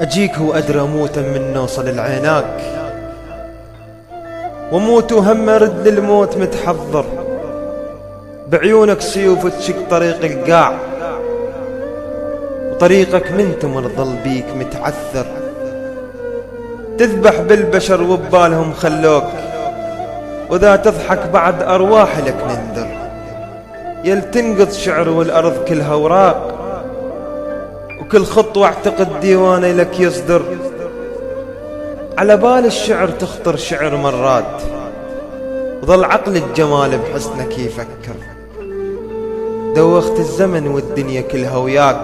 أجيك وأدرى أموتا من نوصل العيناك، وأموت وهم أرد للموت متحضر، بعيونك سيوف تشق طريق القاع، وطريقك من تمر ظل بيك متعثر. تذبح بالبشر وببالهم خلوك، وذا تضحك بعد أرواح لك ننذر. يل تنقض شعر والأرض كلها وراق، وكل خطوة اعتقد ديواني لك يصدر. على بال الشعر تخطر شعر مرات، وظل عقل الجمال بحسنك يفكر. دوخت الزمن والدنيا كلها وياك،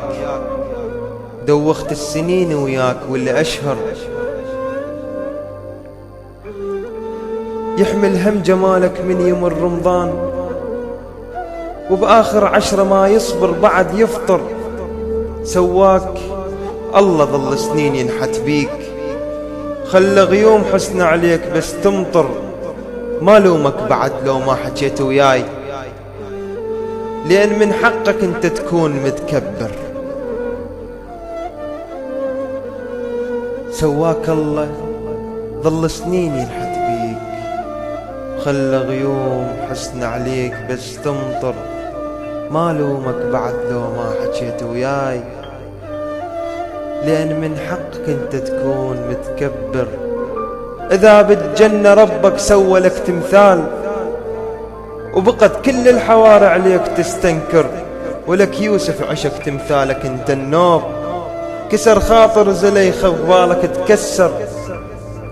دوخت السنين وياك واللي أشهر. يحمل هم جمالك من يمر رمضان، وبآخر عشرة ما يصبر بعد يفطر. سواك الله ظل سنين ينحت بيك، خلى غيوم حسن عليك بس تمطر. ما لومك بعد لو ما حكيت وياي، لأن من حقك انت تكون متكبر. سواك الله ظل سنين ينحت بيك، خلى غيوم حسن عليك بس تمطر. ما لومك بعد لو ما حكيت وياي، لأن من حقك انت تكون متكبر. إذا بالجنة ربك سوى لك تمثال، وبقت كل الحوارع ليك تستنكر. ولك يوسف عشق تمثالك انت النوب، كسر خاطر زليخة وبالك تكسر.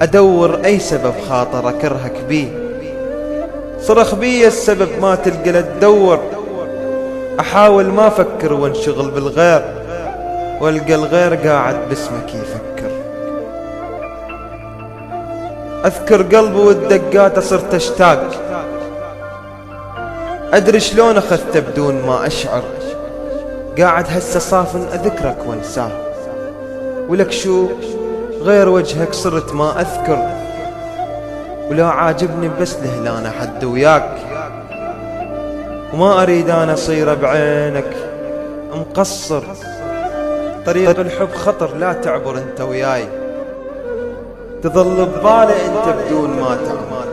أدور أي سبب خاطر أكرهك بيه، صرخ بي السبب ما تلقى له تدور. أحاول ما أفكر وانشغل بالغير، والقى الغير قاعد باسمك يفكر. أذكر قلبي والدقات صرت أشتاق، أدري شلون أخذته بدون ما أشعر. قاعد هسه صافن أذكرك وانساه، ولك شو غير وجهك صرت ما أذكر. ولو عاجبني بس لهلانا حد وياك، وما أريد أنا أصير بعينك مقصر. طريق الحب خطر لا تعبر انت وياي، تظل ببالي انت بدون ما تعمل.